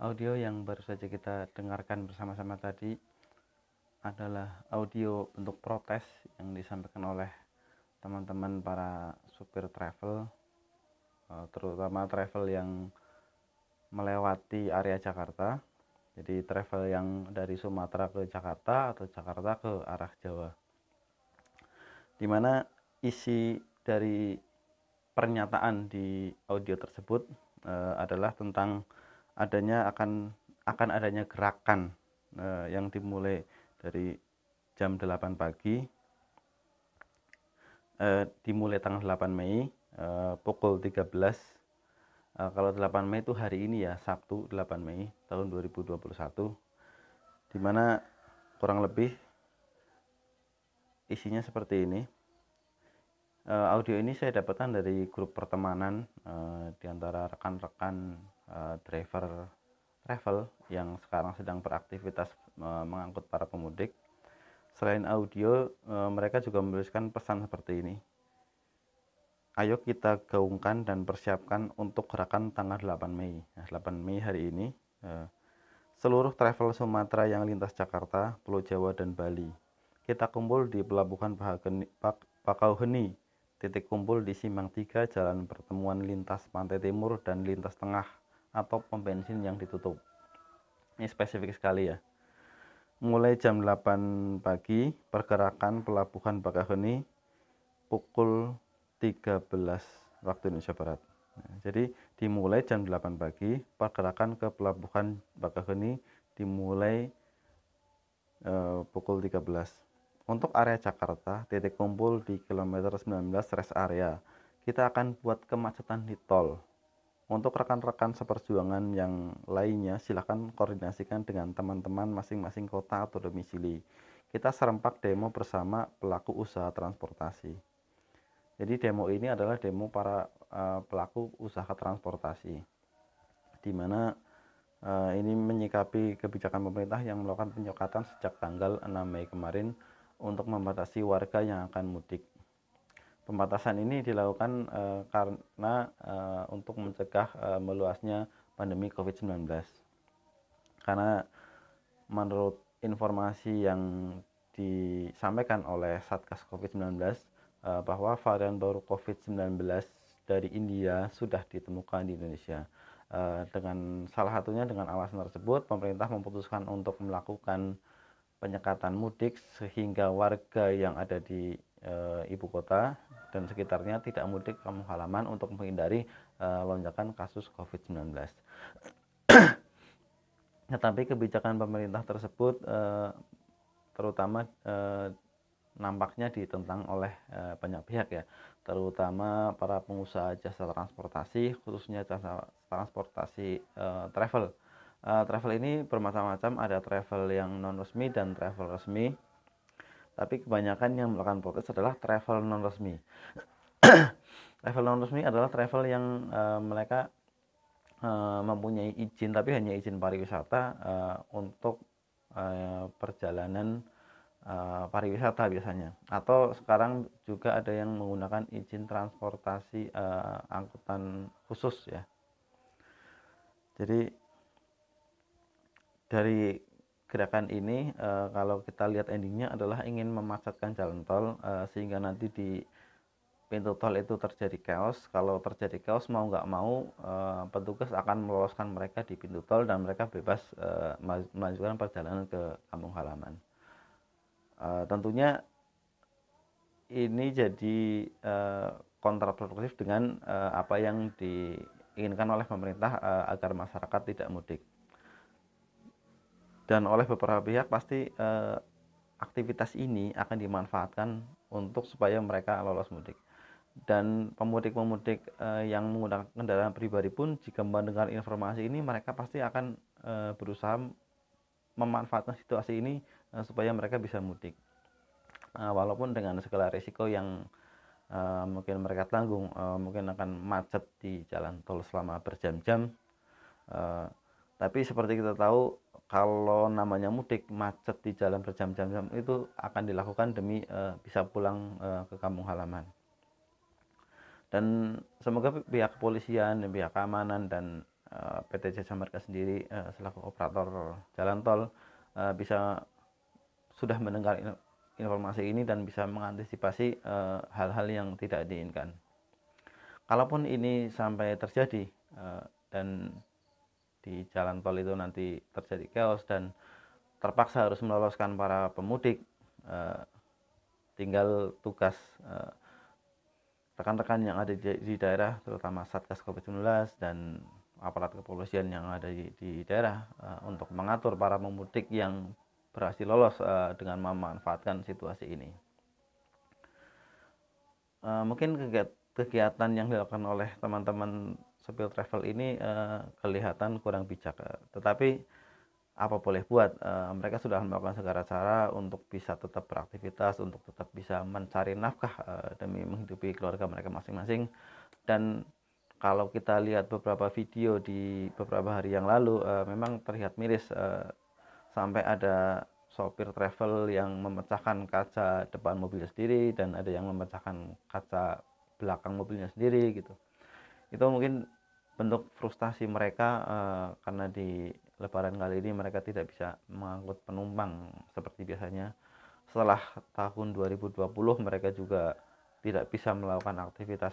Audio yang baru saja kita dengarkan bersama-sama tadi adalah audio bentuk protes yang disampaikan oleh teman-teman para supir travel, terutama travel yang melewati area Jakarta. Jadi travel yang dari Sumatera ke Jakarta atau Jakarta ke arah Jawa. Dimana isi dari pernyataan di audio tersebut adalah tentang akan adanya gerakan yang dimulai dari jam 8 pagi, dimulai tanggal 8 Mei pukul 13. Kalau 8 Mei itu hari ini ya, Sabtu 8 Mei tahun 2021, dimana kurang lebih isinya seperti ini. Audio ini saya dapatkan dari grup pertemanan di antara rekan-rekan driver travel yang sekarang sedang beraktivitas mengangkut para pemudik. Selain audio, mereka juga menuliskan pesan seperti ini. Ayo kita gaungkan dan persiapkan untuk gerakan tanggal 8 Mei. Nah, 8 Mei hari ini, seluruh travel Sumatera yang lintas Jakarta, Pulau Jawa, dan Bali. Kita kumpul di Pelabuhan Bakauheni, titik kumpul di Simpang 3 Jalan Pertemuan Lintas Pantai Timur dan Lintas Tengah atau pom bensin yang ditutup. Ini spesifik sekali ya. Mulai jam 8 pagi, pergerakan Pelabuhan Bakauheni pukul 13 waktu Indonesia Barat. Nah, jadi dimulai jam 8 pagi, pergerakan ke Pelabuhan Bakauheni dimulai pukul 13. Untuk area Jakarta, titik kumpul di kilometer 19 rest area. Kita akan buat kemacetan di tol. Untuk rekan-rekan seperjuangan yang lainnya, silahkan koordinasikan dengan teman-teman masing-masing kota atau domisili. Kita serempak demo bersama pelaku usaha transportasi. Jadi demo ini adalah demo para pelaku usaha transportasi, di mana ini menyikapi kebijakan pemerintah yang melakukan penyekatan sejak tanggal 6 Mei kemarin untuk membatasi warga yang akan mudik. Pembatasan ini dilakukan karena untuk mencegah meluasnya pandemi COVID-19. Karena menurut informasi yang disampaikan oleh Satgas COVID-19 bahwa varian baru COVID-19 dari India sudah ditemukan di Indonesia. Dengan salah satunya dengan alasan tersebut, pemerintah memutuskan untuk melakukan penyekatan mudik sehingga warga yang ada di ibu kota dan sekitarnya tidak mudik ke kampung halaman untuk menghindari lonjakan kasus COVID-19. Tetapi kebijakan pemerintah tersebut terutama nampaknya ditentang oleh banyak pihak ya, terutama para pengusaha jasa transportasi, khususnya jasa transportasi travel. Travel ini bermacam-macam, ada travel yang non resmi dan travel resmi, tapi kebanyakan yang melakukan protes adalah travel non resmi. Travel non resmi adalah travel yang mereka mempunyai izin, tapi hanya izin pariwisata untuk perjalanan pariwisata biasanya, atau sekarang juga ada yang menggunakan izin transportasi angkutan khusus ya. Jadi dari gerakan ini kalau kita lihat endingnya adalah ingin memacetkan jalan tol sehingga nanti di pintu tol itu terjadi chaos. Kalau terjadi chaos mau nggak mau petugas akan meloloskan mereka di pintu tol dan mereka bebas melanjutkan perjalanan ke kampung halaman. Tentunya ini jadi kontraproduktif dengan apa yang diinginkan oleh pemerintah agar masyarakat tidak mudik. Dan oleh beberapa pihak pasti aktivitas ini akan dimanfaatkan untuk supaya mereka lolos mudik. Dan pemudik-pemudik yang menggunakan kendaraan pribadi pun jika mendengar informasi ini mereka pasti akan berusaha memanfaatkan situasi ini supaya mereka bisa mudik. Walaupun dengan segala risiko yang mungkin mereka tanggung, mungkin akan macet di jalan tol selama berjam-jam. Tapi seperti kita tahu, kalau namanya mudik, macet di jalan berjam-jam itu akan dilakukan demi bisa pulang ke kampung halaman. Dan semoga pihak kepolisian, pihak keamanan, dan PT Jasa Marga sendiri selaku operator jalan tol sudah mendengar informasi ini dan bisa mengantisipasi hal-hal yang tidak diinginkan. Kalaupun ini sampai terjadi dan di jalan tol itu nanti terjadi chaos dan terpaksa harus meloloskan para pemudik, tinggal tugas rekan-rekan yang ada di daerah, terutama Satgas COVID-19 dan aparat kepolisian yang ada di daerah untuk mengatur para pemudik yang berhasil lolos dengan memanfaatkan situasi ini. Mungkin kegiatan yang dilakukan oleh teman-teman sopir travel ini kelihatan kurang bijak, tetapi apa boleh buat, mereka sudah melakukan segala cara untuk bisa tetap beraktivitas, untuk tetap bisa mencari nafkah demi menghidupi keluarga mereka masing-masing. Dan kalau kita lihat beberapa video di beberapa hari yang lalu, memang terlihat miris, sampai ada sopir travel yang memecahkan kaca depan mobilnya sendiri dan ada yang memecahkan kaca belakang mobilnya sendiri gitu. Itu mungkin bentuk frustasi mereka karena di Lebaran kali ini mereka tidak bisa mengangkut penumpang seperti biasanya. Setelah tahun 2020 mereka juga tidak bisa melakukan aktivitas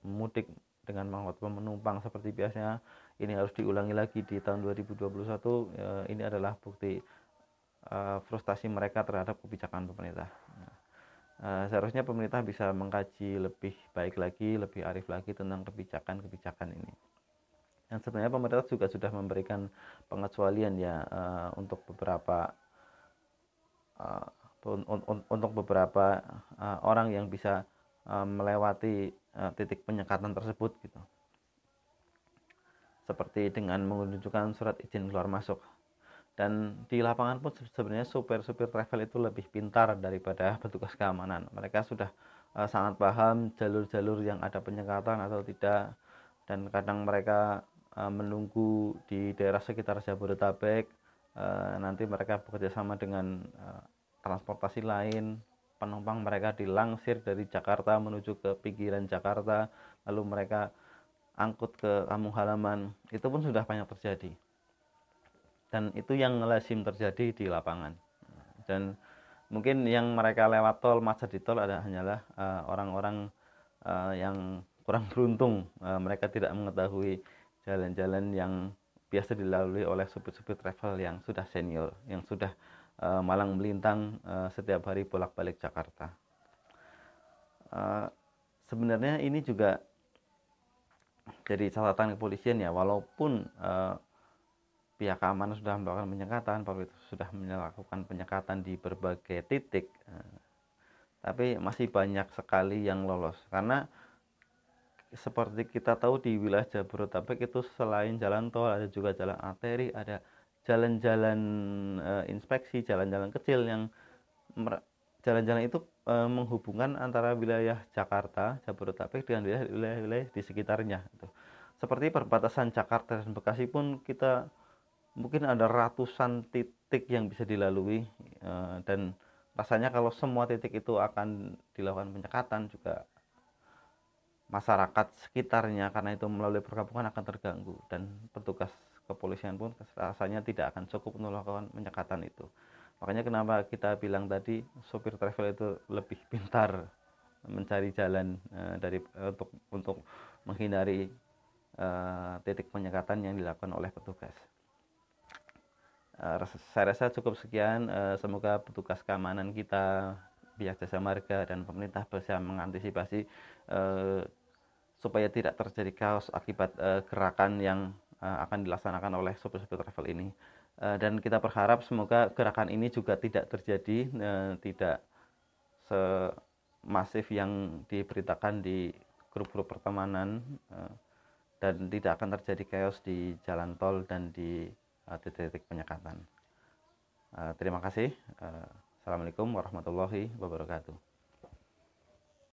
mudik dengan mengangkut penumpang seperti biasanya. Ini harus diulangi lagi di tahun 2021. Ini adalah bukti frustasi mereka terhadap kebijakan pemerintah. Seharusnya pemerintah bisa mengkaji lebih baik lagi, lebih arif lagi tentang kebijakan-kebijakan ini. Dan sebenarnya pemerintah juga sudah memberikan pengecualian ya untuk beberapa orang yang bisa melewati titik penyekatan tersebut gitu. Seperti dengan menunjukkan surat izin keluar masuk. Dan di lapangan pun sebenarnya supir-supir travel itu lebih pintar daripada petugas keamanan. Mereka sudah sangat paham jalur-jalur yang ada penyekatan atau tidak, dan kadang mereka menunggu di daerah sekitar Jabodetabek. Nanti mereka bekerja sama dengan transportasi lain, penumpang mereka dilansir dari Jakarta menuju ke pinggiran Jakarta, lalu mereka angkut ke kampung halaman. Itu pun sudah banyak terjadi, dan itu yang lazim terjadi di lapangan. Dan mungkin yang mereka lewat tol, macet di tol hanyalah orang-orang yang kurang beruntung. Mereka tidak mengetahui jalan-jalan yang biasa dilalui oleh supir-supir travel yang sudah senior, yang sudah malang melintang setiap hari bolak-balik Jakarta. Sebenarnya ini juga jadi catatan kepolisian ya, walaupun pihak keamanan sudah melakukan penyekatan, sudah melakukan penyekatan di berbagai titik, tapi masih banyak sekali yang lolos. Karena seperti kita tahu di wilayah Jabodetabek itu selain jalan tol ada juga jalan arteri, ada jalan-jalan inspeksi, jalan-jalan kecil yang jalan-jalan itu menghubungkan antara wilayah Jakarta, Jabodetabek dengan wilayah-wilayah di sekitarnya. Seperti perbatasan Jakarta dan Bekasi pun kita mungkin ada ratusan titik yang bisa dilalui, dan rasanya kalau semua titik itu akan dilakukan penyekatan juga masyarakat sekitarnya karena itu melalui perkampungan akan terganggu, dan petugas kepolisian pun rasanya tidak akan cukup melakukan penyekatan itu. Makanya kenapa kita bilang tadi sopir travel itu lebih pintar mencari jalan untuk menghindari titik penyekatan yang dilakukan oleh petugas. Saya rasa cukup sekian. Semoga petugas keamanan kita, pihak jasa marga dan pemerintah bisa mengantisipasi supaya tidak terjadi chaos akibat gerakan yang akan dilaksanakan oleh sopir-sopir travel ini. Dan kita berharap semoga gerakan ini juga tidak terjadi, tidak semasif yang diberitakan di grup-grup pertemanan, dan tidak akan terjadi chaos di jalan tol dan di titik-titik penyekatan. Terima kasih. Assalamualaikum warahmatullahi wabarakatuh.